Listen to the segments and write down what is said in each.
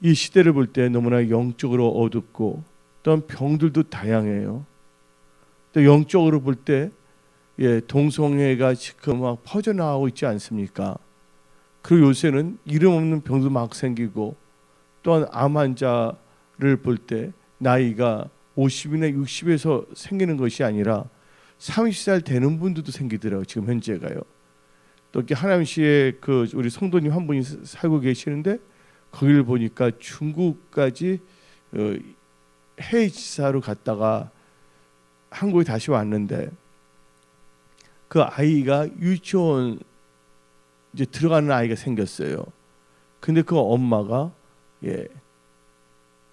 이 시대를 볼 때 너무나 영적으로 어둡고 또한 병들도 다양해요. 또 영적으로 볼 때 동성애가 지금 막 퍼져나가고 있지 않습니까? 그리고 요새는 이름 없는 병도 막 생기고 또한 암 환자를 볼 때 나이가 50이나 60에서 생기는 것이 아니라 30살 되는 분들도 생기더라고요. 지금 현재가요. 또 이렇게 하남시에 그 우리 성도님 한 분이 살고 계시는데 거기를 보니까 중국까지 해외 지사로 갔다가 한국에 다시 왔는데 그 아이가 유치원 이제 들어가는 아이가 생겼어요. 근데 그 엄마가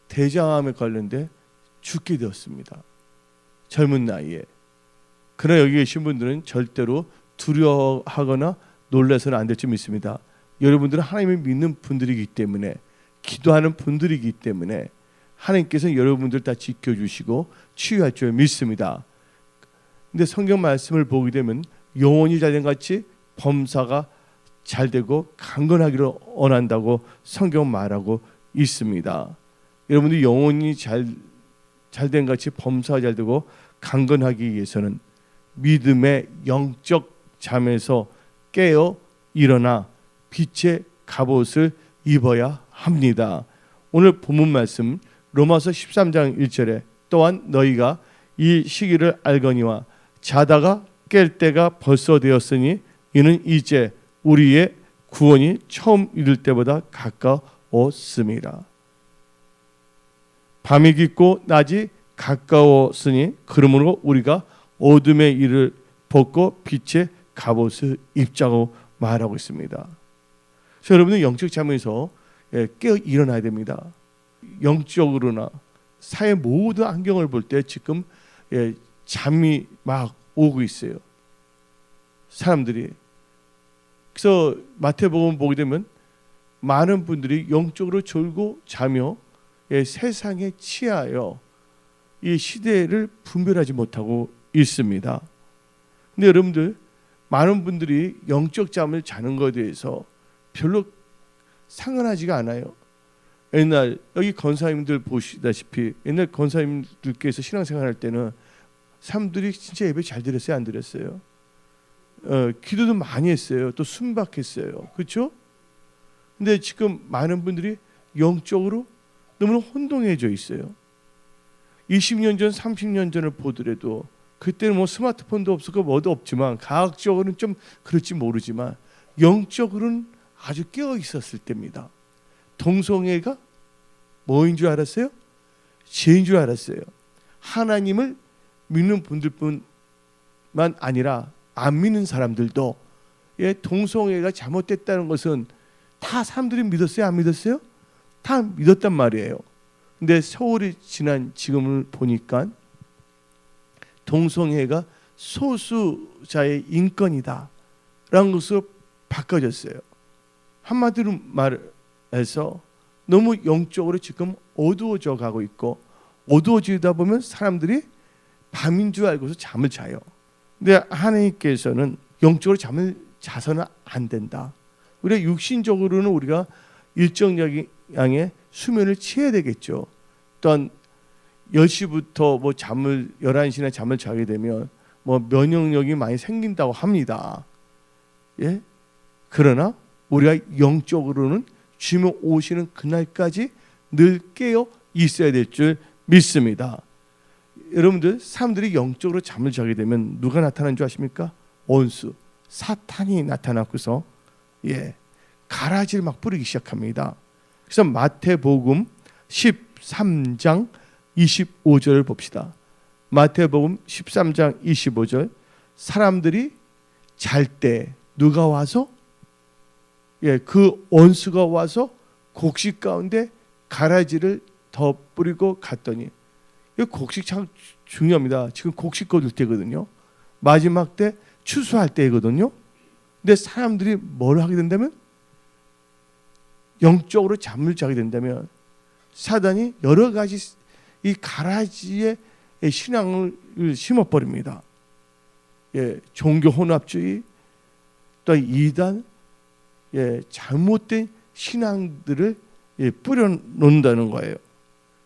대장암에 걸렸는데 죽게 되었습니다. 젊은 나이에. 그러나 여기 계신 분들은 절대로 두려워하거나 놀라서는 안 될 줄 믿습니다. 여러분들은 하나님을 믿는 분들이기 때문에, 기도하는 분들이기 때문에 하나님께서 여러분들 다 지켜주시고 치유할 줄 믿습니다. 근데 성경 말씀을 보게 되면 영혼이 잘된 같이 범사가 잘되고 강건하기를 원한다고 성경 말하고 있습니다. 여러분들이 영혼이 잘된 같이 범사가 잘되고 강건하기 위해서는 믿음의 영적 잠에서 깨어 일어나 빛의 갑옷을 입어야 합니다. 오늘 본문 말씀 로마서 13장 1절에 또한 너희가 이 시기를 알거니와 자다가 깰 때가 벌써 되었으니 이는 이제 우리의 구원이 처음 이룰 때보다 가까웠습니다. 밤이 깊고 낮이 가까웠으니 그러므로 우리가 어둠의 일을 벗고 빛의 갑옷을 입자고 말하고 있습니다. 그래서 여러분은 영적 잠에서 깨어 일어나야 됩니다. 영적으로나 사회 모든 환경을 볼 때 지금 잠이 막 오고 있어요. 사람들이. 그래서 마태복음 보게 되면 많은 분들이 영적으로 졸고 자며 세상에 취하여 이 시대를 분별하지 못하고 있습니다. 근데 여러분들 많은 분들이 영적 잠을 자는 것에 대해서 별로 상관하지가 않아요. 옛날 여기 권사님들 보시다시피 옛날 권사님들께서 신앙생활 할 때는 사람들이 진짜 예배 잘 드렸어요, 안 드렸어요? 기도도 많이 했어요. 또 순박했어요. 그렇죠? 근데 지금 많은 분들이 영적으로 너무나 혼동해져 있어요. 20년 전, 30년 전을 보더라도 그때는 뭐 스마트폰도 없었고 뭐도 없지만 과학적으로는 좀 그럴지 모르지만 영적으로는 아주 깨어 있었을 때입니다. 동성애가 뭐인 줄 알았어요? 죄인 줄 알았어요. 하나님을 믿는 분들뿐만 아니라 안 믿는 사람들도 동성애가 잘못됐다는 것은 다 사람들이 믿었어요? 안 믿었어요? 다 믿었단 말이에요. 근데 세월이 지난 지금을 보니까 동성애가 소수자의 인권이다 라는 것으로 바꿔졌어요. 한마디로 말해서 너무 영적으로 지금 어두워져 가고 있고 어두워지다 보면 사람들이 밤인 줄 알고서 잠을 자요. 근데 하나님께서는 영적으로 잠을 자서는 안 된다. 우리가 육신적으로는 우리가 일정 양의 수면을 취해야 되겠죠. 또한 10시부터 뭐 잠을 11시나 잠을 자게 되면 뭐 면역력이 많이 생긴다고 합니다. 예? 그러나 우리가 영적으로는 주님 오시는 그날까지 늘 깨어 있어야 될 줄 믿습니다. 여러분들 사람들이 영적으로 잠을 자게 되면 누가 나타나는 줄 아십니까? 원수 사탄이 나타나고서 가라지를 막 뿌리기 시작합니다. 그래서 마태복음 13장 25절을 봅시다. 마태복음 13장 25절 사람들이 잘 때 누가 와서 그 원수가 와서 곡식 가운데 가라지를 더 뿌리고 갔더니 이 곡식 참 중요합니다. 지금 곡식 거둘 때거든요. 마지막 때 추수할 때거든요. 근데 사람들이 뭘 하게 된다면 영적으로 잠을 자게 된다면 사단이 여러 가지 이 가라지에 신앙을 심어버립니다. 종교 혼합주의, 또 이단, 잘못된 신앙들을 뿌려 놓는다는 거예요.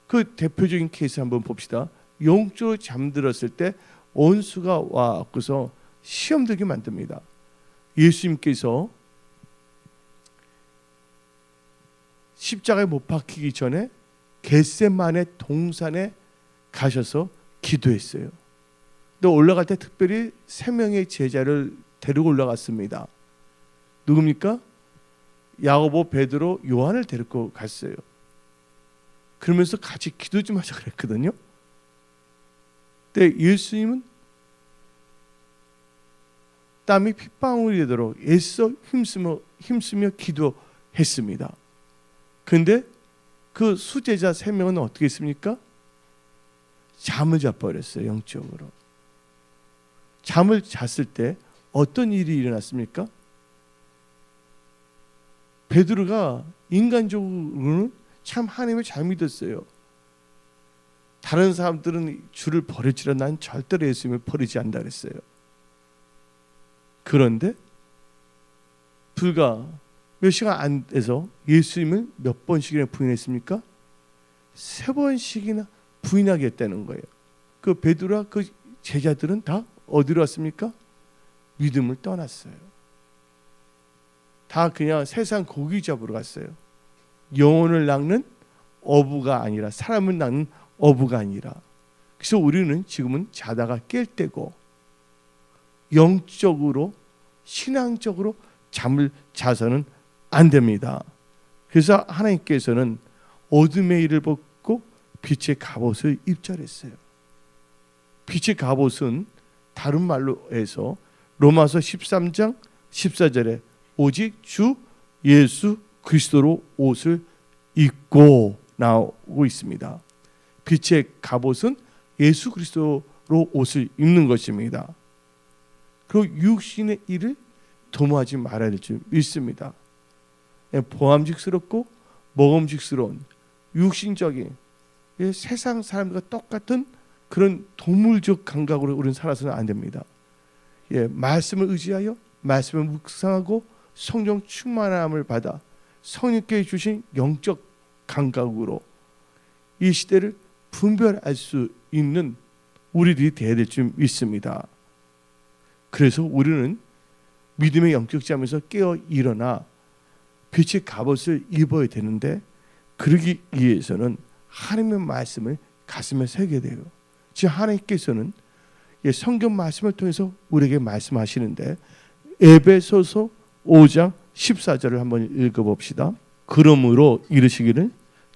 그 대표적인 케이스 한번 봅시다. 영적으로 잠들었을 때 원수가 와서 시험 들게 만듭니다. 예수님께서 십자가에 못 박히기 전에 겟세마네 동산에 가셔서 기도했어요. 또 올라갈 때 특별히 3명의 제자를 데리고 올라갔습니다. 누굽니까? 야고보, 베드로, 요한을 데리고 갔어요. 그러면서 같이 기도 좀 하자 그랬거든요. 근데 예수님은 땀이 핏방울이 되도록 애써 힘쓰며 기도했습니다. 그런데 그 수제자 3명은 어떻게 했습니까? 잠을 자버렸어요. 영적으로. 잠을 잤을 때 어떤 일이 일어났습니까? 베드로가 인간적으로는 참 하나님을 잘 믿었어요. 다른 사람들은 주를 버릴지라 난 절대로 예수님을 버리지 않는다 그랬어요. 그런데 불과 몇 시간 안 돼서 예수님을 몇 번씩이나 부인했습니까? 3번씩이나 부인하겠다는 거예요. 그 베드로와 그 제자들은 다 어디로 왔습니까? 믿음을 떠났어요. 다 그냥 세상 고기 잡으러 갔어요. 영혼을 낚는 어부가 아니라, 사람을 낚는 어부가 아니라. 그래서 우리는 지금은 자다가 깰 때고, 영적으로 신앙적으로 잠을 자서는 안 됩니다. 그래서 하나님께서는 어둠의 일을 벗고 빛의 갑옷을 입자랬어요. 빛의 갑옷은 다른 말로 해서 로마서 13장 14절에 오직 주 예수 그리스도로 옷을 입고 나오고 있습니다. 빛의 갑옷은 예수 그리스도로 옷을 입는 것입니다. 그리고 육신의 일을 도모하지 말아야 될 줄 믿습니다. 보암직스럽고 먹음직스러운 육신적인 세상 사람들과 똑같은 그런 동물적 감각으로 우리는 살아서는 안 됩니다. 말씀을 의지하여 말씀을 묵상하고 성령 충만함을 받아 성령께 주신 영적 감각으로 이 시대를 분별할 수 있는 우리들이 되어야 될 줄 믿습니다. 그래서 우리는 믿음의 영적 잠에서 깨어 일어나 빛의 갑옷을 입어야 되는데, 그러기 위해서는 하나님의 말씀을 가슴에 새게 돼요. 즉 하나님께서는 성경 말씀을 통해서 우리에게 말씀하시는데, 에베소서 5장 14절을 한번 읽어봅시다. 그러므로 이르시기를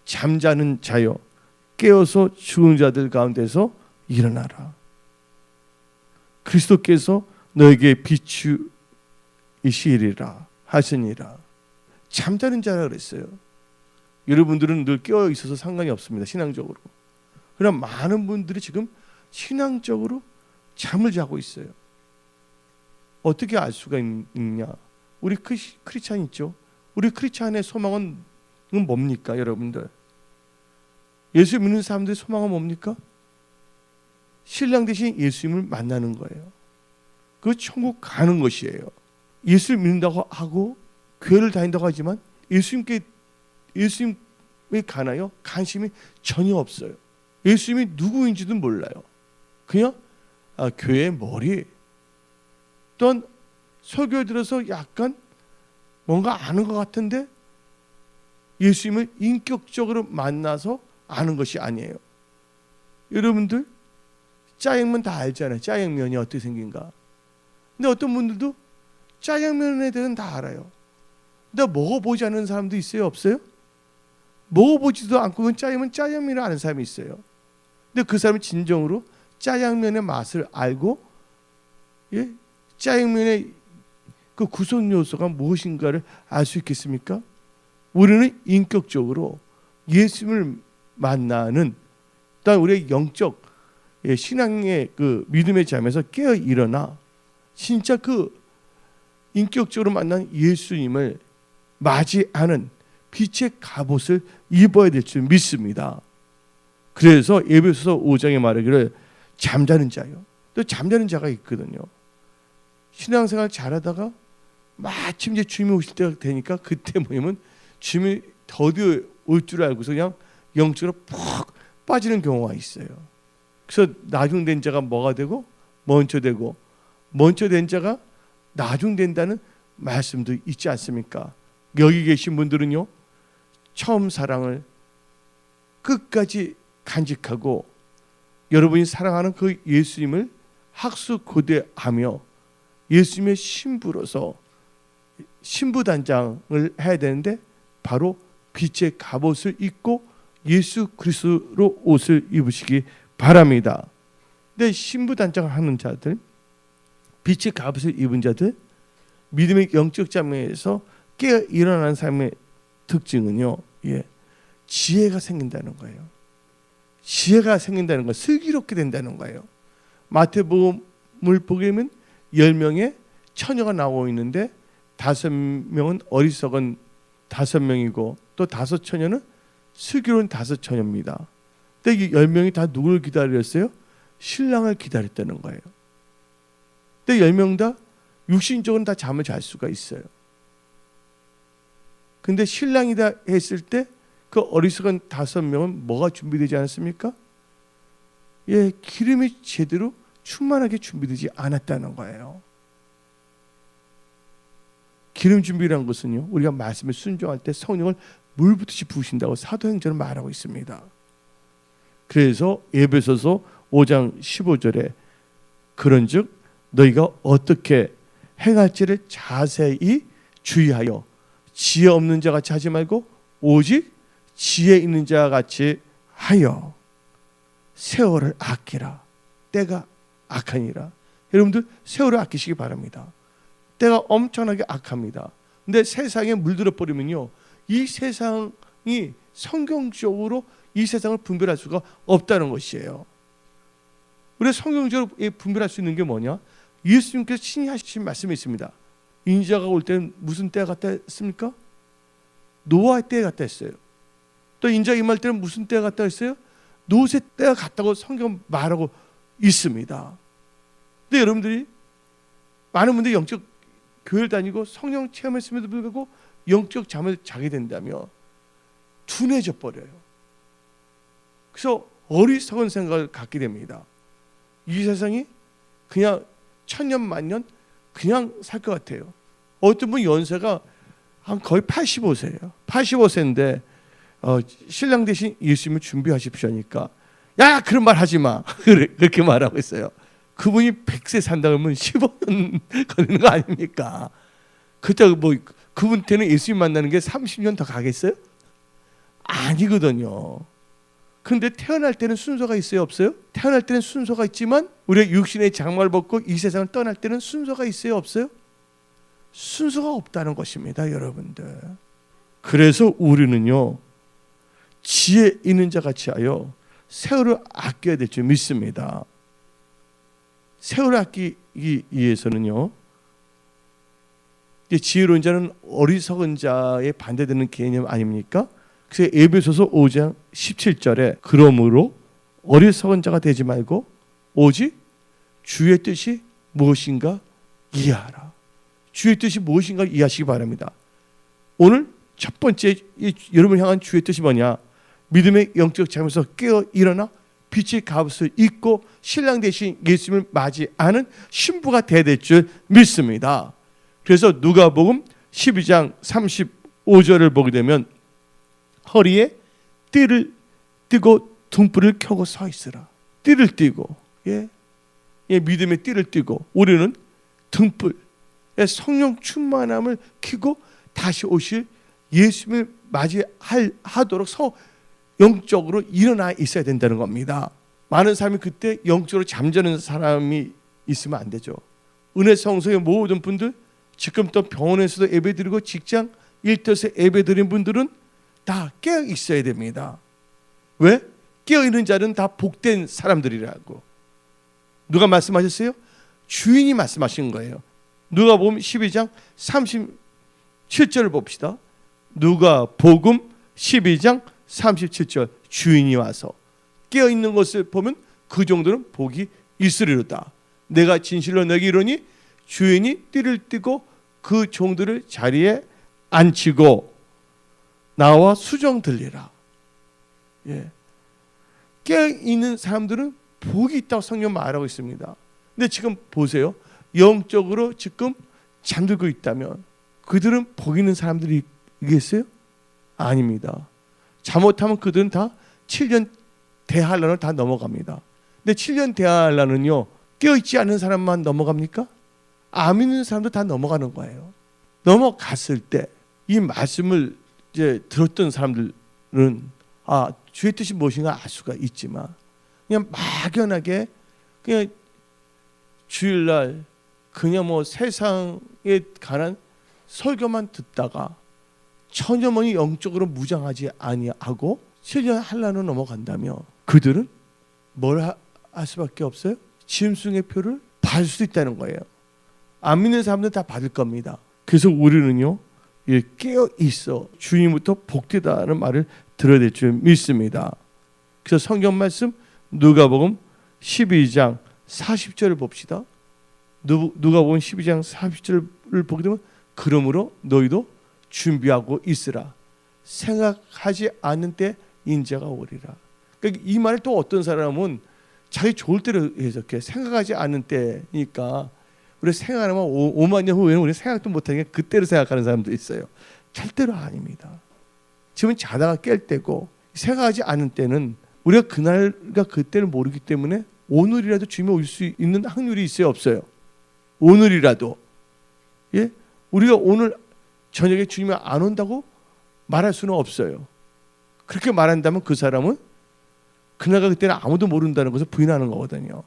잠자는 자여 깨어서 죽은 자들 가운데서 일어나라. 그리스도께서 너에게 비추이시리라 하시니라. 잠자는 자라 그랬어요. 여러분들은 늘 깨어 있어서 상관이 없습니다. 신앙적으로. 그러나 많은 분들이 지금 신앙적으로 잠을 자고 있어요. 어떻게 알 수가 있냐? 우리 크리스찬 있죠? 우리 크리스찬의 소망은 뭡니까, 여러분들? 예수 믿는 사람들의 소망은 뭡니까? 신랑 대신 예수님을 만나는 거예요. 그 천국 가는 것이에요. 예수를 믿는다고 하고 교회를 다닌다고 하지만 예수님에 관하여 관심이 전혀 없어요. 예수님이 누구인지도 몰라요. 그냥 교회의 머리, 또한 설교에 들어서 약간 뭔가 아는 것 같은데 예수님을 인격적으로 만나서 아는 것이 아니에요. 여러분들 짜장면 다 알잖아요. 짜장면이 어떻게 생긴가. 근데 어떤 분들도 짜장면에 대해서는 다 알아요. 근데 먹어보지 않는 사람도 있어요? 없어요? 먹어보지도 않고 짜장면을 아는 사람이 있어요. 근데 그 사람이 진정으로 짜장면의 맛을 알고 짜장면의 그 구성 요소가 무엇인가를 알 수 있겠습니까? 우리는 인격적으로 예수님을 만나는, 또한 우리의 영적 신앙의 그 믿음의 잠에서 깨어 일어나 진짜 그 인격적으로 만난 예수님을 맞이하는 빛의 갑옷을 입어야 될 줄 믿습니다. 그래서 에베소서 5장에 말하기를 잠자는 자요. 또 잠자는 자가 있거든요. 신앙생활 잘하다가 마침 이제 주님이 오실 때가 되니까 그때 뭐냐면 주님이 더디어 올 줄 알고서 그냥 영적으로 푹 빠지는 경우가 있어요. 그래서 나중된 자가 뭐가 되고 먼저 되고 먼저 된 자가 나중된다는 말씀도 있지 않습니까? 여기 계신 분들은요, 처음 사랑을 끝까지 간직하고 여러분이 사랑하는 그 예수님을 학수고대하며 예수님의 신부로서 신부단장을 해야 되는데 바로 빛의 갑옷을 입고 예수 그리스도로 옷을 입으시기 바랍니다. 근데 신부단장을 하는 자들, 빛의 갑옷을 입은 자들, 믿음의 영적 장면에서 깨어 일어나는 삶의 특징은요, 지혜가 생긴다는 거예요. 지혜가 생긴다는 거, 슬기롭게 된다는 거예요. 마태복음을 보게 되면 10명의 처녀가 나오고 있는데 5명은 어리석은 5명이고 또 5처녀는 슬기로운 5처녀입니다. 근데 이 10명이 다 누구를 기다렸어요? 신랑을 기다렸다는 거예요. 근데 10명 다 육신적으로는 다 잠을 잘 수가 있어요. 근데 신랑이다 했을 때 그 어리석은 5명은 뭐가 준비되지 않았습니까? 기름이 제대로 충만하게 준비되지 않았다는 거예요. 기름 준비라는 것은요, 우리가 말씀을 순종할 때 성령을 물붓듯이 부으신다고 사도행전은 말하고 있습니다. 그래서 에베소서 5장 15절에 그런즉 너희가 어떻게 행할지를 자세히 주의하여 지혜 없는 자 같이 하지 말고 오직 지혜 있는 자 같이 하여 세월을 아끼라. 때가 악하니라. 여러분들 세월을 아끼시기 바랍니다. 때가 엄청나게 악합니다. 근데 세상에 물들어 버리면요, 이 세상이 성경적으로 이 세상을 분별할 수가 없다는 것이에요. 우리가 성경적으로 분별할 수 있는 게 뭐냐? 예수님께서 친히 하신 말씀이 있습니다. 인자가 올 때는 무슨 때가 같다 했습니까? 노아의 때가 같다 했어요. 또 인자가 임할 때는 무슨 때가 같다 했어요? 노새 때가 같다고 성경 말하고 있습니다. 근데 여러분들이 많은 분들이 영적 교회를 다니고 성령 체험했음에도 불구하고 영적 잠을 자게 된다면 둔해져 버려요. 그래서 어리석은 생각을 갖게 됩니다. 이 세상이 그냥 천년 만년 그냥 살 것 같아요. 어떤 분 연세가 한 거의 85세예요. 85세인데 신랑 대신 예수님을 준비하십시오 하니까 야 그런 말 하지 마. 그렇게 말하고 있어요. 그분이 100세 산다 그러면 15년 걸리는 거 아닙니까? 그렇다고 뭐 그분한테는 예수님 만나는 게 30년 더 가겠어요? 아니거든요. 그런데 태어날 때는 순서가 있어요, 없어요? 태어날 때는 순서가 있지만 우리가 육신의 장막을 벗고 이 세상을 떠날 때는 순서가 있어요, 없어요? 순서가 없다는 것입니다, 여러분들. 그래서 우리는요, 지혜 있는 자 같이 하여 세월을 아껴야 될 줄 믿습니다. 세월을 아끼기 위해서는요, 지혜로운 자는 어리석은 자에 반대되는 개념 아닙니까? 그래서 에베소서 5장 17절에 그러므로 어리석은 자가 되지 말고 오직 주의 뜻이 무엇인가 이해하라. 주의 뜻이 무엇인가 이해하시기 바랍니다. 오늘 첫 번째 여러분을 향한 주의 뜻이 뭐냐? 믿음의 영적 잠에서 깨어 일어나 빛의 갑옷을 입고 신랑 대신 예수님을 맞이하는 신부가 되어야 될 줄 믿습니다. 그래서 누가복음 12장 35절을 보게 되면 허리에 띠를 띠고 등불을 켜고 서 있으라. 띠를 띠고, 믿음의 띠를 띠고 우리는 등불, 성령 충만함을 켜고 다시 오실 예수님을 맞이하도록 영적으로 일어나 있어야 된다는 겁니다. 많은 사람이 그때 영적으로 잠자는 사람이 있으면 안 되죠. 은혜 성소의 모든 분들, 지금 또 병원에서도 예배드리고 직장 일터에서 예배드린 분들은 다 깨어 있어야 됩니다. 왜? 깨어 있는 자는 다 복된 사람들이라고. 누가 말씀하셨어요? 주인이 말씀하신 거예요. 누가복음 12장 37절을 봅시다. 누가복음 12장 37절 주인이 와서 깨어 있는 것을 보면 그 정도는 복이 있으리로다. 내가 진실로 너에게 이르노니 주인이 띠를 띠고 그 종들을 자리에 앉히고 나와 수정 들리라. 예. 깨어 있는 사람들은 복이 있다고 성경 말하고 있습니다. 근데 지금 보세요. 영적으로 지금 잠들고 있다면 그들은 복 있는 사람들이겠어요? 아닙니다. 잘못하면 그들은 다 7년 대환란을 다 넘어갑니다. 근데 7년 대환란은요, 깨어있지 않은 사람만 넘어갑니까? 안 믿는 사람도 다 넘어가는 거예요. 넘어갔을 때 이 말씀을 이제 들었던 사람들은 주의 뜻이 무엇인가 알 수가 있지만 그냥 막연하게 그냥 주일날 그냥 뭐 세상에 관한 설교만 듣다가 전혀 영적으로 무장하지 아니하고 7년 한란을 넘어간다며 그들은 뭘 할 수밖에 없어요? 짐승의 표를 받을 수 있다는 거예요. 안 믿는 사람들은 다 받을 겁니다. 그래서 우리는요, 깨어 있어 주님부터 복되다는 말을 들어야 될 줄 믿습니다. 그래서 성경 말씀 누가복음 12장 40절을 봅시다. 누가복음 12장 40절을 보게 되면 그러므로 너희도 준비하고 있으라. 생각하지 않는 때 인자가 오리라. 그러니까 이 말을 또 어떤 사람은 자기 좋을 때로 해석해. 생각하지 않는 때니까 우리 생각하면 5만 년 후에는 우리 생각도 못하게 그때로 생각하는 사람도 있어요. 절대로 아닙니다. 지금 자다가 깰 때고 생각하지 않은 때는 우리가 그날과 그때를 모르기 때문에 오늘이라도 주님이 올 수 있는 확률이 있어요, 없어요? 오늘이라도. 예? 우리가 오늘 저녁에 주님이 안 온다고 말할 수는 없어요. 그렇게 말한다면 그 사람은 그날과 그때는 아무도 모른다는 것을 부인하는 거거든요.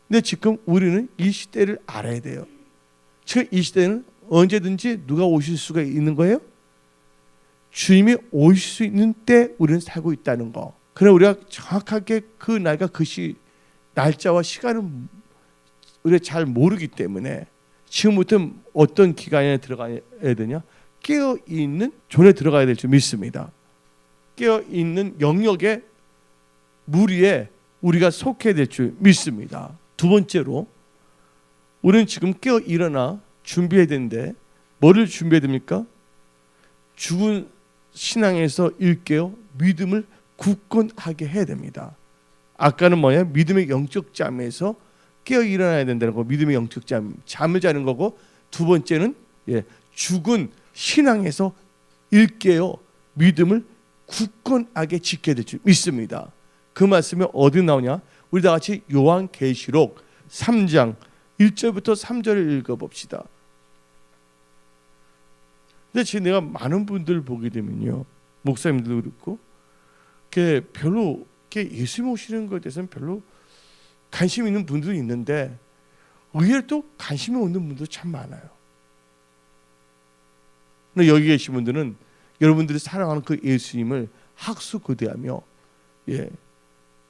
근데 지금 우리는 이 시대를 알아야 돼요. 지금 이 시대는 언제든지 누가 오실 수가 있는 거예요? 주님이 오실 수 있는 때 우리는 살고 있다는 거. 그러나 우리가 정확하게 그 날과 그 날짜와 시간을 우리가 잘 모르기 때문에 지금부터 어떤 기간에 들어가야 되냐? 깨어있는 존에 들어가야 될 줄 믿습니다. 깨어있는 영역의 무리에 우리가 속해야 될 줄 믿습니다. 두 번째로 우리는 지금 깨어 일어나 준비해야 되는데 뭐를 준비해야 됩니까? 죽은 신앙에서 일깨어 믿음을 굳건하게 해야 됩니다. 아까는 뭐냐? 믿음의 영적 잠에서 깨어 일어나야 된다는 거. 믿음의 영적 잠을 자는 거고, 두 번째는 죽은 신앙에서 일깨어 믿음을 굳건하게 지켜야 될 줄 믿습니다. 그 말씀이 어디 나오냐? 우리 다 같이 요한계시록 3장 1절부터 3절을 읽어봅시다. 근데 지금 내가 많은 분들 보게 되면요, 목사님들도 그렇고 별로 예수님 오시는 것에 대해서는 별로 관심 있는 분들도 있는데 의외로 또 관심이 없는 분도 참 많아요. 근데 여기 계신 분들은 여러분들이 사랑하는 그 예수님을 학수고대하며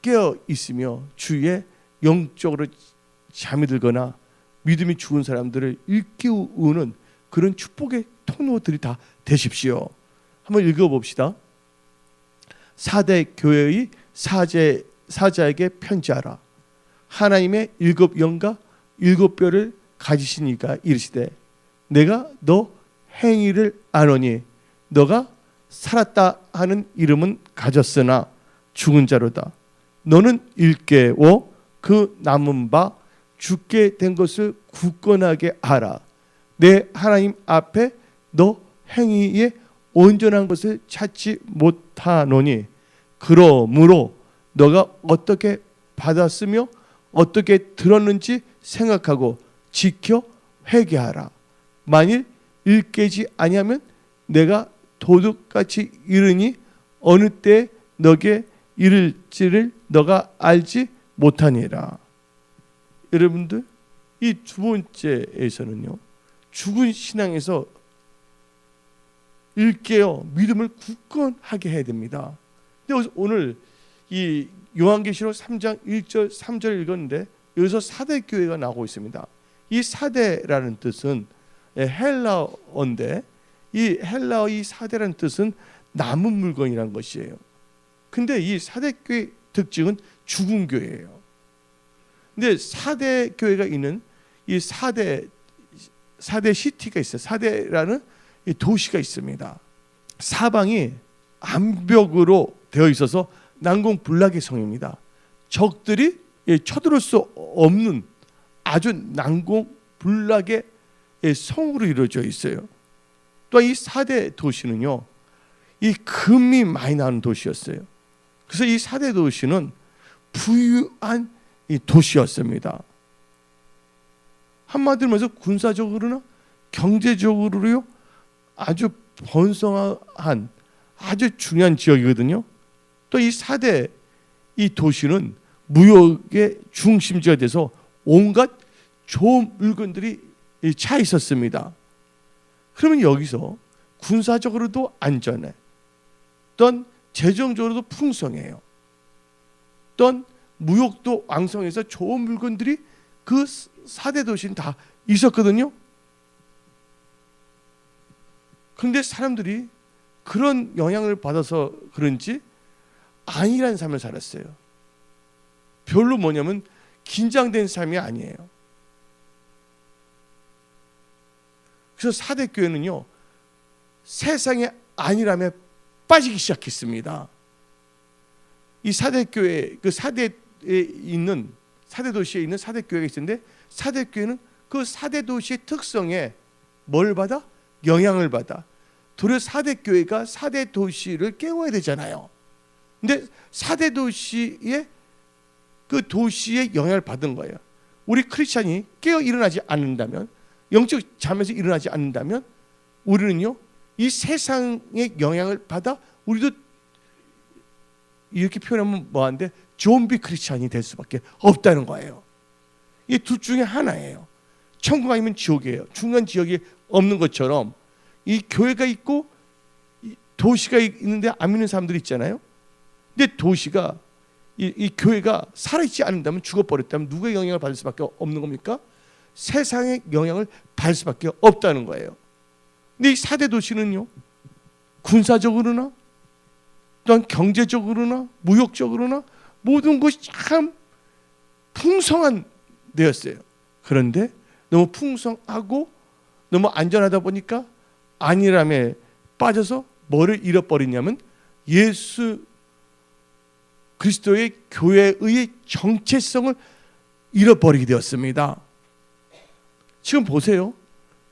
깨어 있으며 주위에 영적으로 잠이 들거나 믿음이 죽은 사람들을 일깨우는 그런 축복의 통로들이 다 되십시오. 한번 읽어봅시다. 사대 교회의 사자에게 편지하라. 하나님의 7 영과 7 뼈를 가지신 이가 이르시되 내가 너 행위를 아노니 너가 살았다 하는 이름은 가졌으나 죽은 자로다. 너는 일깨워 그 남은 바 죽게 된 것을 굳건하게 하라. 내 하나님 앞에 너 행위에 온전한 것을 찾지 못하노니 그러므로 너가 어떻게 받았으며 어떻게 들었는지 생각하고 지켜 회개하라. 만일 일깨지 아니하면 내가 도둑같이 이르니 어느 때 너게 이를지를 너가 알지 못하니라. 여러분들, 이 두 번째에서는요, 죽은 신앙에서 일깨어 믿음을 굳건하게 해야 됩니다. 근데 오늘 이 요한계시록 3장 1절 3절 읽었는데 여기서 사대 교회가 나오고 있습니다. 이 사대라는 뜻은 헬라어인데 이 헬라어의 사대라는 뜻은 남은 물건이라는 것이에요. 근데 이 사대 교회 특징은 죽은 교회예요. 근데 사대 교회가 있는 이 사대 시티가 있어요. 사대라는 이 도시가 있습니다. 사방이 암벽으로 되어 있어서 난공불락의 성입니다. 적들이 쳐들어올 수 없는 아주 난공불락의 성으로 이루어져 있어요. 또 이 4대 도시는요, 이 금이 많이 나오는 도시였어요. 그래서 이 4대 도시는 부유한 이 도시였습니다. 한마디로 말해서 군사적으로나 경제적으로요 아주 번성한 아주 중요한 지역이거든요. 또 이 4대 이 도시는 무역의 중심지가 돼서 온갖 좋은 물건들이 차 있었습니다. 그러면 여기서 군사적으로도 안전해, 또 재정적으로도 풍성해요, 또 무역도 왕성해서 좋은 물건들이 그 4대 도시는 다 있었거든요. 그런데 사람들이 그런 영향을 받아서 그런지 안일한 삶을 살았어요. 별로 뭐냐면 긴장된 삶이 아니에요. 그래서 4대 교회는요, 세상의 안일함에 빠지기 시작했습니다. 이 4대 교회, 그 4대에 있는 4대 도시에 있는 4대 교회가 있었는데, 4대 교회는 그 4대 도시의 특성에 뭘 받아? 영향을 받아. 도리어 4대 교회가 4대 도시를 깨워야 되잖아요. 근데 4대 도시의 그 도시의 영향을 받은 거예요. 우리 크리스찬이 깨어 일어나지 않는다면, 영적 잠에서 일어나지 않는다면, 우리는요 이 세상의 영향을 받아 우리도 이렇게 표현하면 뭐한데 좀비 크리스찬이 될 수밖에 없다는 거예요. 이 둘 중에 하나예요. 천국 아니면 지옥이에요. 중간 지역이 없는 것처럼 이 교회가 있고 도시가 있는데 안 믿는 사람들이 있잖아요. 근데 도시가 이 교회가 살아있지 않는다면, 죽어버렸다면 누구의 영향을 받을 수밖에 없는 겁니까? 세상의 영향을 받을 수밖에 없다는 거예요. 근데 이 4대 도시는요, 군사적으로나 또한 경제적으로나 무역적으로나 모든 것이 참 풍성한 데였어요. 그런데 너무 풍성하고 너무 안전하다 보니까 안일함에 빠져서 뭐를 잃어버리냐면 예수 그리스도의 교회의 정체성을 잃어버리게 되었습니다. 지금 보세요.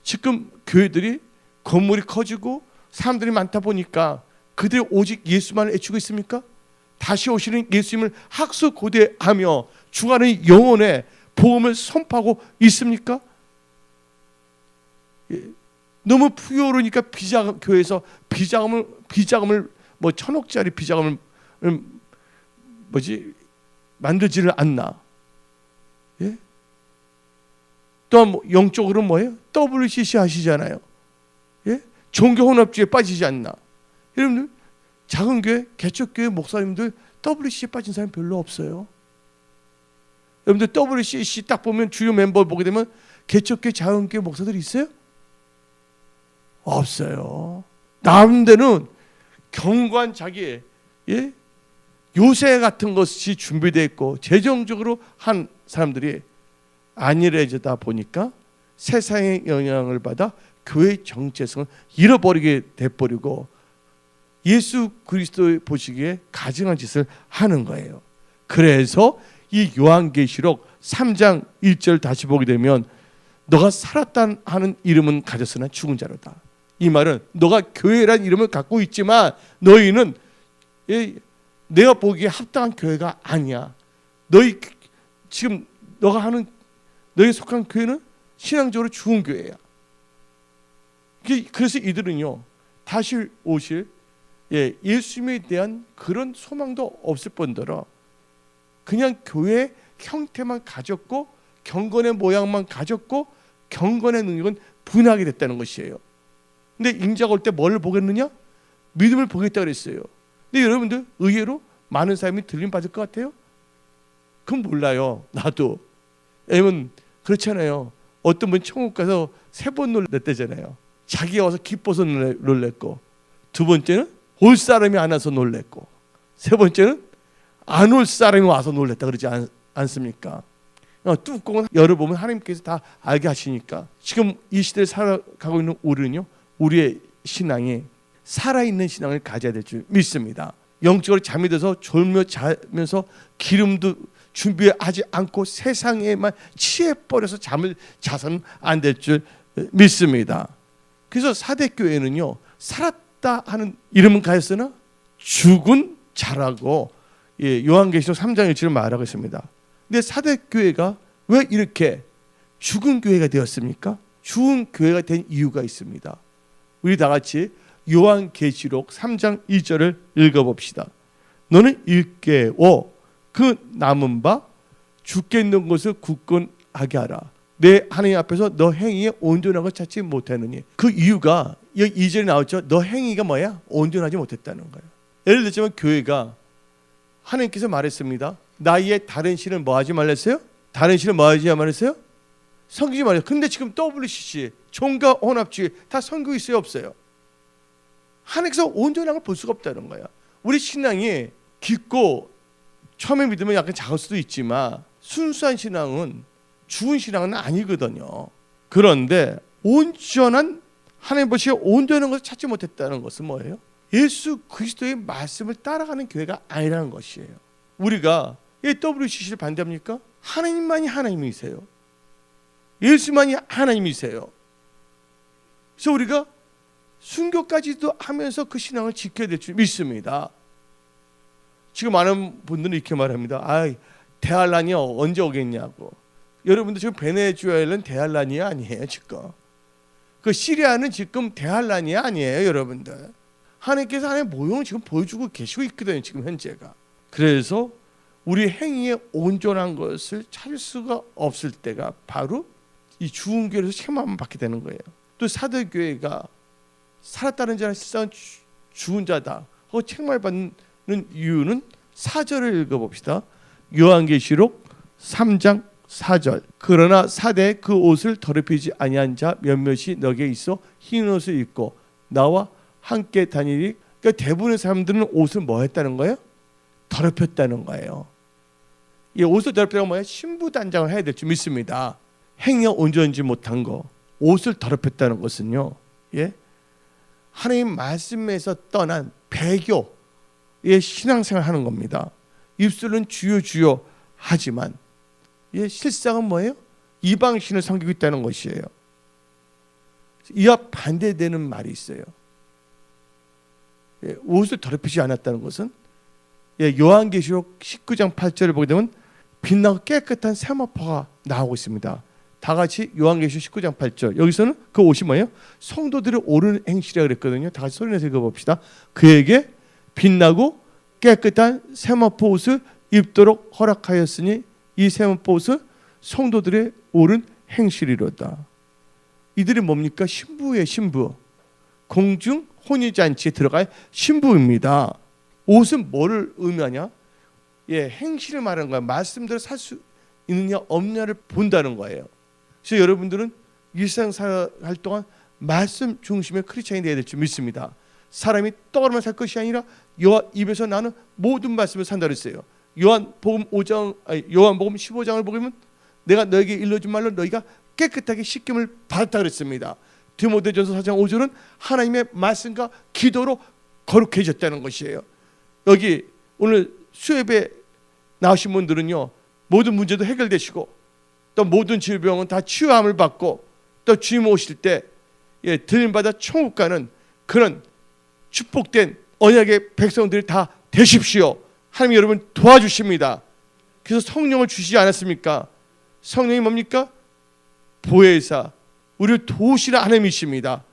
지금 교회들이 건물이 커지고 사람들이 많다 보니까 그들이 오직 예수만을 애추고 있습니까? 다시 오시는 예수님을 학수고대하며 주가는 영혼의 복음을 선포하고 있습니까? 너무 풍요로우니까 교회에서 비자금을 뭐 1,000억짜리 비자금을 만들지를 않나? 예? 또한 뭐 영적으로 뭐예요? WCC 하시잖아요. 예? 종교 혼합주의에 빠지지 않나? 여러분들 작은 교회, 개척교회 목사님들 WCC에 빠진 사람 별로 없어요. 여러분들 WCC 딱 보면 주요 멤버 보게 되면 개척교회, 작은 교회 목사들이 있어요? 없어요. 남대는 경관 자기의 요새 같은 것이 준비되어 있고 재정적으로 한 사람들이 안일해지다 보니까 세상의 영향을 받아 교회의 정체성을 잃어버리게 돼버리고 예수 그리스도의 보시기에 가증한 짓을 하는 거예요. 그래서 이 요한계시록 3장 1절 다시 보게 되면 너가 살았다 하는 이름은 가졌으나 죽은 자로다. 이 말은 너가 교회란 이름을 갖고 있지만 너희는 내가 보기에 합당한 교회가 아니야. 너희 지금 너가 하는 너희 속한 교회는 신앙적으로 죽은 교회야. 그래서 이들은요 다시 오실 예수님에 대한 그런 소망도 없을 뿐더러 그냥 교회 형태만 가졌고 경건의 모양만 가졌고 경건의 능력은 분하게 됐다는 것이에요. 근데 인자가 올 때 뭘 보겠느냐? 믿음을 보겠다 그랬어요. 근데 여러분들 의외로 많은 사람이 들림 받을 것 같아요? 그건 몰라요. 나도. 왜냐면 그렇잖아요. 어떤 분 천국 가서 3번 놀랬대잖아요. 자기가 와서 기뻐서 놀랬고, 두 번째는 올 사람이 안 와서 놀랬고, 세 번째는 안 올 사람이 와서 놀랬다 그러지 않습니까? 뚜껑은 열어보면 하나님께서 다 알게 하시니까 지금 이 시대를 살아가고 있는 우리는요, 우리의 신앙이 살아있는 신앙을 가져야 될 줄 믿습니다. 영적으로 잠이 들어서 졸며 자면서 기름도 준비하지 않고 세상에만 취해버려서 잠을 자서는 안 될 줄 믿습니다. 그래서 사대교회는요, 살았다 하는 이름은 가졌으나 죽은 자라고 요한계시록 3장 1절을 말하고 있습니다. 근데 사대교회가 왜 이렇게 죽은 교회가 되었습니까? 죽은 교회가 된 이유가 있습니다. 우리 다 같이 요한계시록 3장 2절을 읽어봅시다. 너는 일깨워 그 남은 바 죽게 있는 것을 굳건하게 하라. 내 하나님 앞에서 너 행위에 온전한 것 찾지 못하느니. 그 이유가 여기 2절에 나왔죠. 너 행위가 뭐야? 온전하지 못했다는 거예요. 예를 들자면 교회가 하나님께서 말했습니다. 나의 다른 신을 뭐 하지 말랬어요? 다른 신을 뭐 하지 말랬어요? 섬기지 말아요. 근데 지금 WCC, 종가 혼합주의 다 섬기고 있어요, 없어요? 하나님께서 온전한 걸 볼 수가 없다는 거야. 우리 신앙이 깊고 처음에 믿으면 약간 작을 수도 있지만 순수한 신앙은 죽은 신앙은 아니거든요. 그런데 온전한 하나님 보시기에 온전한 것을 찾지 못했다는 것은 뭐예요? 예수 그리스도의 말씀을 따라가는 교회가 아니라는 것이에요. 우리가 WCC를 반대합니까? 하나님만이 하나님이세요. 예수만이 하나님이세요. 그래서 우리가 순교까지도 하면서 그 신앙을 지켜야 될 줄 믿습니다. 지금 많은 분들은 이렇게 말합니다. 대환란이 언제 오겠냐고. 여러분들 지금 베네수엘라는 대환란이 아니에요. 지금 그 시리아는 지금 대환란이 아니에요. 여러분들 하나님께서 하나님의 모형을 지금 보여주고 계시고 있거든요. 지금 현재가. 그래서 우리 행위에 온전한 것을 찾을 수가 없을 때가 바로 이 죽은 교회에서 책망을 받게 되는 거예요. 또 사도교회가 살았다는 자는 실상은 죽은 자다 하고 책망을 받는 이유는 4절을 읽어봅시다. 요한계시록 3장 4절. 그러나 사대 그 옷을 더럽히지 아니한 자 몇몇이 너게 있어 흰 옷을 입고 나와 함께 다니리. 그러니까 대부분의 사람들은 옷을 뭐 했다는 거예요? 더럽혔다는 거예요. 이 옷을 더럽히는 뭐예요? 신부단장을 해야 될 줄 믿습니다. 행위에 온전하지 못한 거, 옷을 더럽혔다는 것은요, 하나님 말씀에서 떠난 배교의 신앙생활 하는 겁니다. 입술은 주여 주여 하지만 실상은 뭐예요? 이방신을 섬기고 있다는 것이에요. 이와 반대되는 말이 있어요. 옷을 더럽히지 않았다는 것은 요한계시록 19장 8절을 보게 되면 빛나고 깨끗한 세마포가 나오고 있습니다. 다 같이 요한계시록 19장 8절. 여기서는 그 옷이 뭐예요? 성도들의 옳은 행실이라고 그랬거든요. 다 같이 소리내서 읽어봅시다. 그에게 빛나고 깨끗한 세마포 옷을 입도록 허락하였으니 이 세마포 옷은 성도들의 옳은 행실이로다. 이들이 뭡니까? 신부의 신부. 공중 혼인잔치에 들어갈 신부입니다. 옷은 뭐를 의미하냐? 행실을 말하는 거야. 말씀대로 살 수 있느냐 없느냐를 본다는 거예요. 그래서 여러분들은 일상생활 동안 말씀 중심의 크리스찬이 되어야 될 줄 믿습니다. 사람이 떡으로만 살 것이 아니라 여호와 입에서 나는 모든 말씀을 산다 그랬어요. 요한복음 15장을 보면 내가 너에게 일러준 말로 너희가 깨끗하게 씻김을 받았다 그랬습니다. 디모데전서 4장 5절은 하나님의 말씀과 기도로 거룩해졌다는 것이에요. 여기 오늘 수협에 나오신 분들은요, 모든 문제도 해결되시고 또 모든 질병은 다 치유함을 받고 또 주님 오실 때 들림받아 천국 가는 그런 축복된 언약의 백성들이 다 되십시오. 하나님 여러분 도와주십니다. 그래서 성령을 주시지 않았습니까? 성령이 뭡니까? 보혜사, 우리를 도우시는 하나님이십니다.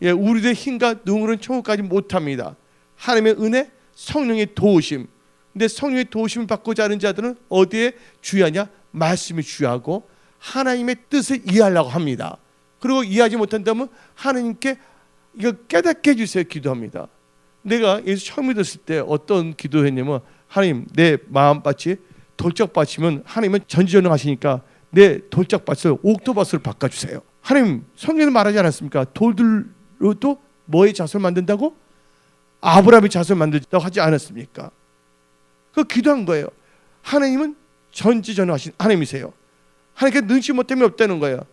우리들의 힘과 능으로는 천국까지 못합니다. 하나님의 은혜, 성령의 도우심. 근데 성령의 도우심을 받고자 하는 자들은 어디에 주의하냐? 말씀이 주의하고 하나님의 뜻을 이해하려고 합니다. 그리고 이해하지 못한다면 하나님께 이거 깨닫게 해주세요 기도합니다. 내가 예수 처음 믿었을 때 어떤 기도했냐면, 하나님 내 마음밭이 돌짝밭이면 하나님은 전지전능하시니까 내 돌짝밭을 옥토밭으로 바꿔주세요. 하나님 성경에 말하지 않았습니까? 돌들로도 뭐의 자손을 만든다고? 아브라함의 자손을 만든다고 하지 않았습니까? 그 기도한 거예요. 하나님은 전지전능하신 하나님이세요. 하나님께 능치 못함이 없다는 거예요.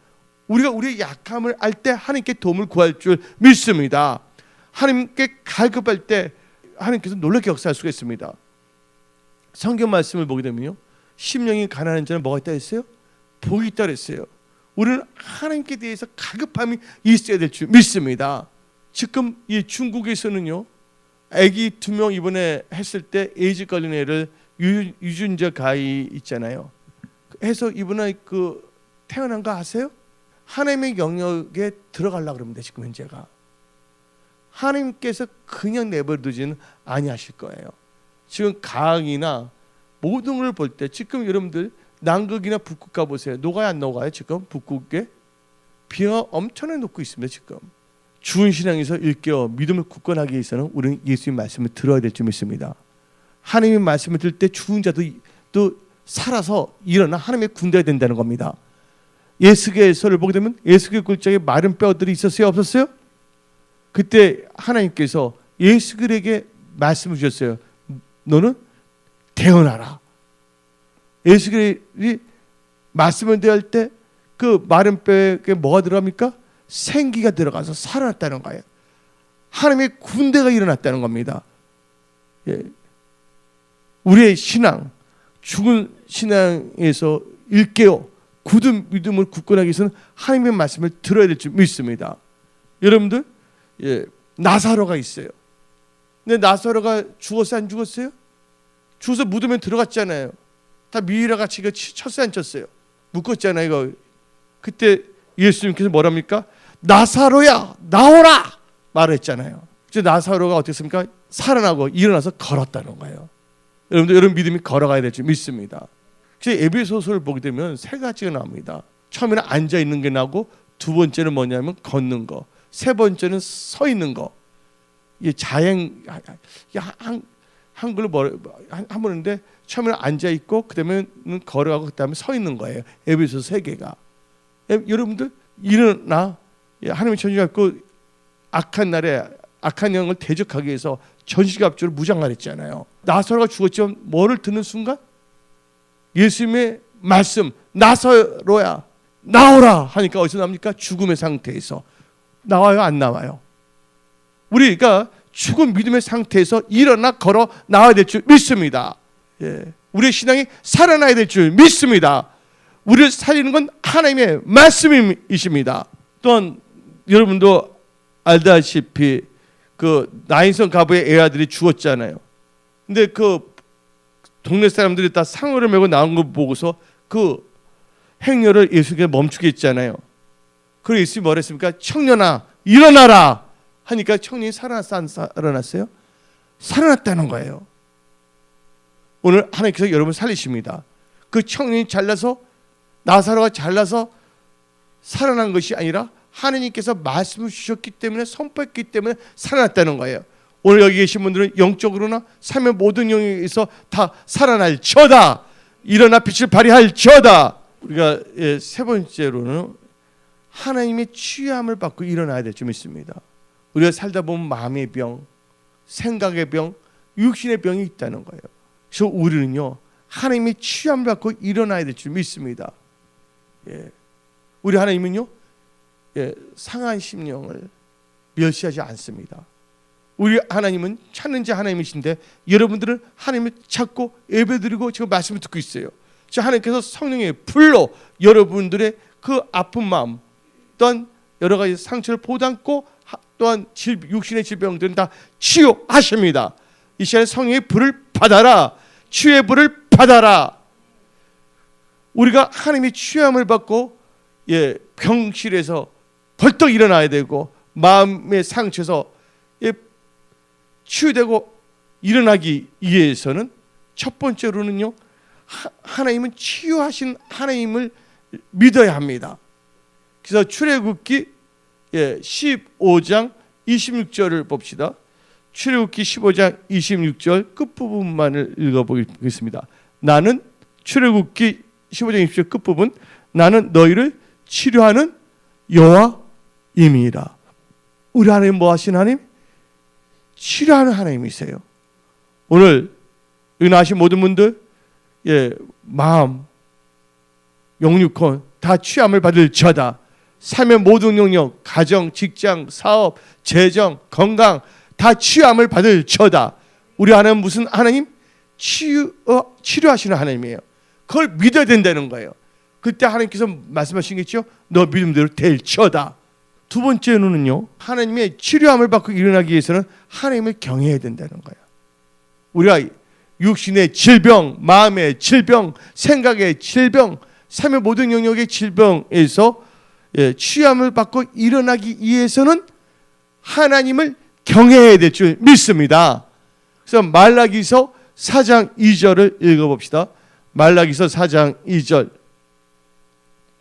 우리가 우리의 약함을 알 때 하나님께 도움을 구할 줄 믿습니다. 하나님께 갈급할 때 하나님께서 놀랍게 역사할 수가 있습니다. 성경 말씀을 보게 되면요, 심령이 가난한 자는 뭐가 있다 했어요? 복이 있다 그랬어요. 우리는 하나님께 대해서 갈급함이 있어야 될 줄 믿습니다. 지금 이 중국에서는요, 아기 2명 이번에 했을 때 에이즈 걸린 애를 유전자 가위 있잖아요. 해서 이번에 그 태어난 거 아세요? 하나님의 영역에 들어가려고 그럽니다. 지금 현재가 하나님께서 그냥 내버려두지는 아니하실 거예요. 지금 가학이나 모든 걸 볼 때 지금 여러분들 남극이나 북극 가보세요. 녹아요 안 녹아요? 지금 북극에 비가 엄청나게 녹고 있습니다. 지금 죽은 신앙에서 일깨워 믿음을 굳건하게 위해서는 우리는 예수님 말씀을 들어야 될 줄 믿습니다. 하나님의 말씀을 들을 때 죽은 자도 또 살아서 일어나 하나님의 군대가 된다는 겁니다. 예수계서를 보게 되면 예수계 굴짝에 마른 뼈들이 있었어요? 없었어요? 그때 하나님께서 예수들에게 말씀을 주셨어요. 너는 태어나라. 예수들이 말씀을 대할 때 그 마른 뼈에 뭐가 들어갑니까? 생기가 들어가서 살아났다는 거예요. 하나님의 군대가 일어났다는 겁니다. 예. 우리의 신앙, 죽은 신앙에서 일깨워 굳은 믿음을 굳건하기 위해서는 하나님의 말씀을 들어야 될 줄 믿습니다. 여러분들, 예, 나사로가 있어요. 근데 나사로가 죽었어요? 안 죽었어요? 죽어서 무덤에 들어갔잖아요. 다 미이라 같이 쳤어요? 안 쳤어요? 묶었잖아요. 이거. 그때 예수님께서 뭐랍니까? 나사로야 나오라 말했잖아요. 이제 나사로가 어떻게 했습니까? 살아나고 일어나서 걸었다는 거예요. 여러분들, 여러분 믿음이 걸어가야 될 줄 믿습니다. 에베소서를 보게 되면 세 가지가 나옵니다. 처음에는 앉아 있는 게 나오고, 두 번째는 뭐냐면 걷는 거, 세 번째는 서 있는 거. 이 자행 한글로 한 번인데 처음에는 앉아 있고 그다음에는 걸어가고 그다음에 서 있는 거예요. 에베소서 세 개가. 여러분들 일어나 하나님의 천지가 있고 악한 날에 악한 영을 대적하기 위해서 전시갑주를 무장하랬잖아요. 나사로가 죽었지만 뭐를 듣는 순간 예수님의 말씀 나사로야 나오라 하니까 어디서 나옵니까? 죽음의 상태에서 나와요? 안 나와요? 우리가 죽은 믿음의 상태에서 일어나 걸어 나와야 될 줄 믿습니다. 예. 우리의 신앙이 살아나야 될 줄 믿습니다. 우리를 살리는 건 하나님의 말씀이십니다. 또한 여러분도 알다시피 그 나인성 가부의 애아들이 죽었잖아요. 근데 그 동네 사람들이 다 상어를 메고 나온 거 보고서 그 행렬을 예수님께 멈추게 했잖아요. 그래서 예수님이 뭐라 했습니까? 청년아 일어나라 하니까 청년이 살아났어? 안 살아났어요? 살아났다는 거예요. 오늘 하나님께서 여러분을 살리십니다. 그 청년이 잘나서 나사로가 잘나서 살아난 것이 아니라 하나님께서 말씀을 주셨기 때문에 선포했기 때문에 살아났다는 거예요. 오늘 여기 계신 분들은 영적으로나 삶의 모든 영역에서 다 살아날지어다. 일어나 빛을 발휘할지어다. 우리가 세 번째로는 하나님의 치유함을 받고 일어나야 될 줄 믿습니다. 우리가 살다 보면 마음의 병, 생각의 병, 육신의 병이 있다는 거예요. 그래서 우리는요 하나님의 치유함을 받고 일어나야 될 줄 믿습니다. 예. 우리 하나님은요 상한 심령을 멸시하지 않습니다. 우리 하나님은 찾는 자 하나님이신데 여러분들은 하나님을 찾고 예배드리고 지금 말씀을 듣고 있어요. 하나님께서 성령의 불로 여러분들의 그 아픈 마음 또한 여러 가지 상처를 보담고 또한 육신의 질병들은 다 치유하십니다. 이 시간에 성령의 불을 받아라. 치유의 불을 받아라. 우리가 하나님의 치유함을 받고 병실에서 벌떡 일어나야 되고 마음의 상처에서 치유되고 일어나기 위해서는 첫 번째로는요 하나님은 치유하신 하나님을 믿어야 합니다. 그래서 출애굽기 15장 26절을 봅시다. 출애굽기 15장 26절 끝부분만을 읽어보겠습니다. 나는 출애굽기 15장 26절 끝부분 나는 너희를 치료하는 여호와임이라. 우리 하나님 뭐 하신 하나님? 치료하는 하나님이세요. 오늘 여기 나신 모든 분들 마음, 영육혼 다 치유함을 받을지어다. 삶의 모든 영역, 가정, 직장, 사업, 재정, 건강 다 치유함을 받을지어다. 우리 하나님 무슨 하나님? 치료하시는 하나님이에요. 그걸 믿어야 된다는 거예요. 그때 하나님께서 말씀하시겠죠? 너 믿음대로 될지어다. 두 번째로는요, 하나님의 치료함을 받고 일어나기 위해서는 하나님을 경외해야 된다는 거예요. 우리가 육신의 질병, 마음의 질병, 생각의 질병, 삶의 모든 영역의 질병에서 치유함을 받고 일어나기 위해서는 하나님을 경외해야 될 줄 믿습니다. 그래서 말라기서 4장 2절을 읽어봅시다. 말라기서 4장 2절.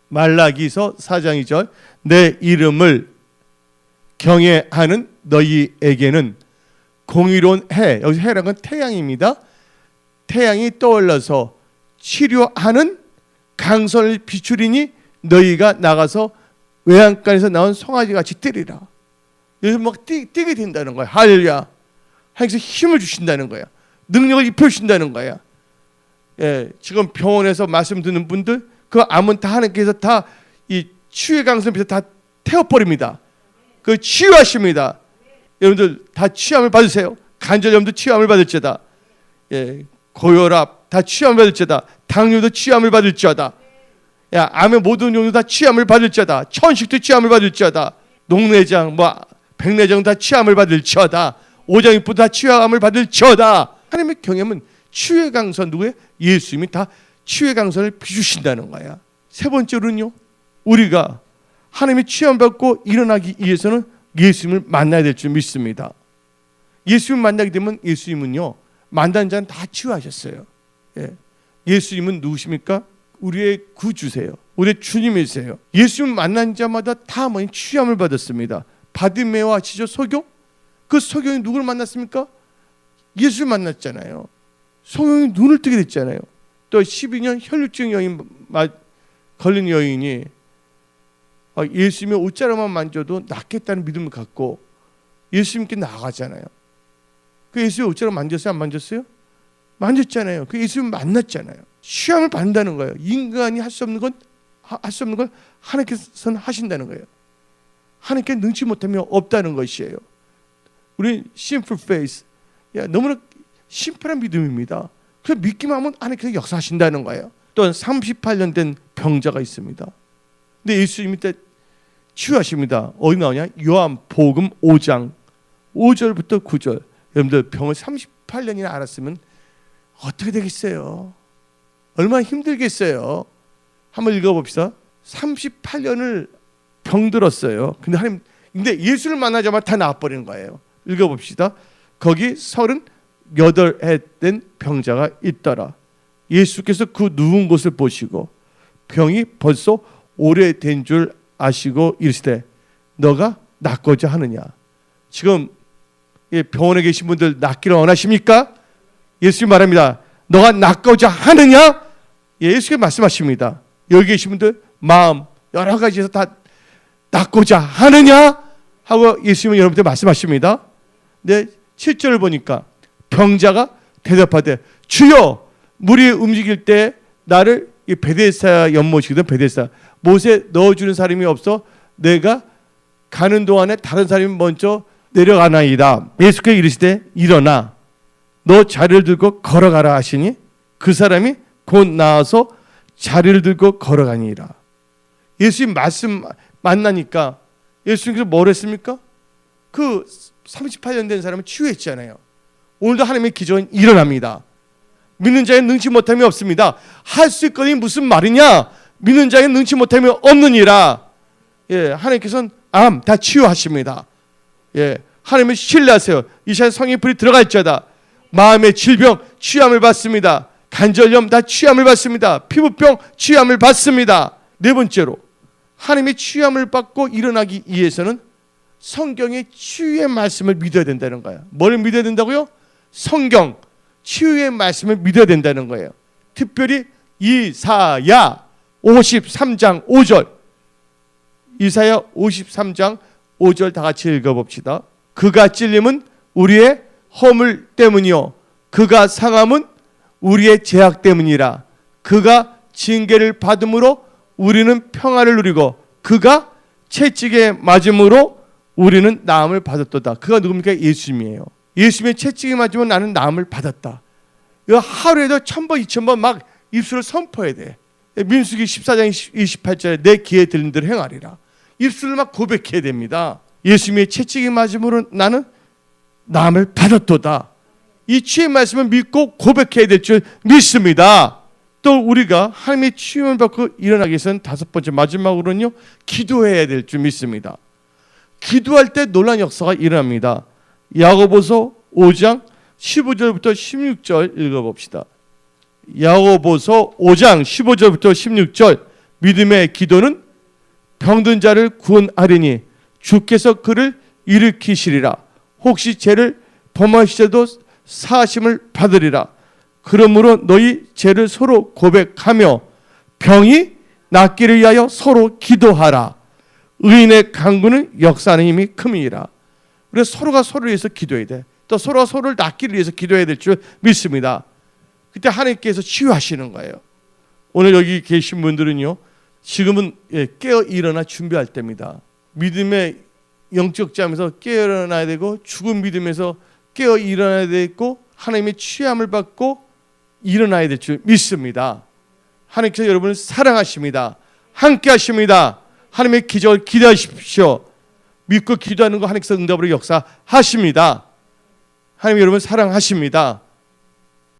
말라기서 4장 2절. 내 이름을 경외하는 너희에게는 공의로운 해, 여기서 해라는 건 태양입니다. 태양이 떠올라서 치료하는 강선을 비추리니 너희가 나가서 외양간에서 나온 송아지 같이 뛰리라. 여기서 막 뛰게 된다는 거야. 할렐루야. 하나님께서 힘을 주신다는 거야. 능력을 입혀주신다는 거야. 지금 병원에서 말씀 듣는 분들 그 암은 다 하나님께서 다 이 치유의 강선 빛에 다 태워버립니다. 그 치유하십니다. 여러분들 다 치유함을 받으세요. 관절염도 치유함을 받을지어다. 고혈압 다 치유함을 받을지어다. 당뇨도 치유함을 받을지어다. 암의 모든 종류 다 치유함을 받을지어다. 천식도 치유함을 받을지어다. 녹내장, 백내장 다 치유함을 받을지어다. 오장육부 다 치유함을 받을지어다. 하나님의 경험은 치유의 강선 누구예요? 예수님이 다 치유의 강선을 비주신다는 거야. 세 번째로는요, 우리가 하나님의 치유받고 일어나기 위해서는 예수님을 만나야 될 줄 믿습니다. 예수님을 만나게 되면 예수님은요, 만난 자는 다 치유하셨어요. 예수님은 누구십니까? 우리의 구주세요. 우리의 주님이세요. 예수님을 만난 자마다 다 치유함을 받았습니다. 바디메오 아시죠? 소경? 그 소경이 누구를 만났습니까? 예수를 만났잖아요. 소경이 눈을 뜨게 됐잖아요. 또 12년 혈루증 여인 걸린 여인이 예수님의 옷자락만 만져도 낫겠다는 믿음을 갖고 예수님께 나아가잖아요. 그 예수의 옷자락 만졌어요? 안 만졌어요? 만졌잖아요. 그 예수님 만났잖아요. 취함을 받는다는 거예요. 인간이 할 수 없는 건 하나님께서는 하신다는 거예요. 하나님께 능치 못하면 없다는 것이에요. 우리 simple faith, 너무나 심플한 믿음입니다. 그래서 믿기만 하면 하나님께서 역사하신다는 거예요. 또한 38년 된 병자가 있습니다. 근데 예수님이 때 치유하십니다. 어디 나오냐? 요한복음 5장 5절부터 9절. 여러분들 병을 38년이나 앓았으면 어떻게 되겠어요? 얼마나 힘들겠어요? 한번 읽어봅시다. 38년을 병들었어요. 근데 예수를 만나자마자 다 나아버리는 거예요. 읽어봅시다. 거기 38해 된 병자가 있더라. 예수께서 그 누운 곳을 보시고 병이 벌써 오래된 줄 아시고 이르시되 너가 낫고자 하느냐. 지금 병원에 계신 분들 낫기를 원하십니까? 예수님 말합니다. 너가 낫고자 하느냐? 예수님이 말씀하십니다. 여기 계신 분들 마음 여러 가지에서 다 낫고자 하느냐? 하고 예수님은 여러분들 말씀하십니다. 근데 7절을 보니까 병자가 대답하되 주여, 물이 움직일 때 나를 이 베데스다 연못이거든. 베데스다 못에 넣어주는 사람이 없어 내가 가는 동안에 다른 사람이 먼저 내려가나이다. 예수께서 이르시되 일어나 너 자리를 들고 걸어가라 하시니 그 사람이 곧 나와서 자리를 들고 걸어가니라. 예수님 말씀 만나니까 예수님께서 뭘 했습니까? 그 38년 된 사람은 치유했잖아요. 오늘도 하나님의 기적은 일어납니다. 믿는 자에 능치 못함이 없습니다. 할 수 있거니 무슨 말이냐? 믿는 자에 능치 못함이 없느니라. 하나님께서는 암 다 치유하십니다. 하나님을 신뢰하세요. 이 시간 성령의 불이 들어갈지어다. 마음의 질병 치유함을 받습니다. 관절염 다 치유함을 받습니다. 피부병 치유함을 받습니다. 네 번째로 하나님의 치유함을 받고 일어나기 위해서는 성경의 치유의 말씀을 믿어야 된다는 거예요. 뭘 믿어야 된다고요? 성경 치유의 말씀을 믿어야 된다는 거예요. 특별히 이사야 53장 5절. 이사야 53장 5절 다 같이 읽어봅시다. 그가 찔림은 우리의 허물 때문이요 그가 상함은 우리의 죄악 때문이라. 그가 징계를 받음으로 우리는 평화를 누리고 그가 채찍에 맞음으로 우리는 나음을 받았도다. 그가 누굽니까? 예수님이에요. 예수님의 채찍에 맞으면 나는 나음을 받았다. 이거 하루에도 1000번 2000번 막 입술을 선포해야 돼. 민수기 14장 28절에 내 귀에 들린 대로 행하리라. 입술을 막 고백해야 됩니다. 예수님의 채찍에 맞음으로 나는 나음을 받았도다. 이 주의 말씀을 믿고 고백해야 될 줄 믿습니다. 또 우리가 하나님의 치유를 받고 일어나기 위해서는 다섯 번째 마지막으로는요, 기도해야 될 줄 믿습니다. 기도할 때 놀라운 역사가 일어납니다. 야고보서 5장 15절부터 16절 읽어봅시다. 야고보서 5장 15절부터 16절. 믿음의 기도는 병든 자를 구원하리니 주께서 그를 일으키시리라. 혹시 죄를 범하시더라도 사하심을 받으리라. 그러므로 너희 죄를 서로 고백하며 병이 낫기를 위하여 서로 기도하라. 의인의 간구는 역사하는 힘이 큼이라. 그래서 서로가 서로를 위해서 기도해야 돼. 또 서로가 서로를 낫기를 위해서 기도해야 될 줄 믿습니다. 그때 하나님께서 치유하시는 거예요. 오늘 여기 계신 분들은요, 지금은 깨어 일어나 준비할 때입니다. 믿음의 영적 잠에서 깨어 일어나야 되고, 죽은 믿음에서 깨어 일어나야 되고, 하나님의 취함을 받고 일어나야 될 줄 믿습니다. 하나님께서 여러분을 사랑하십니다. 함께 하십니다. 하나님의 기적을 기대하십시오. 믿고 기도하는 거 하나님께서 응답으로 역사하십니다. 하나님 여러분 사랑하십니다.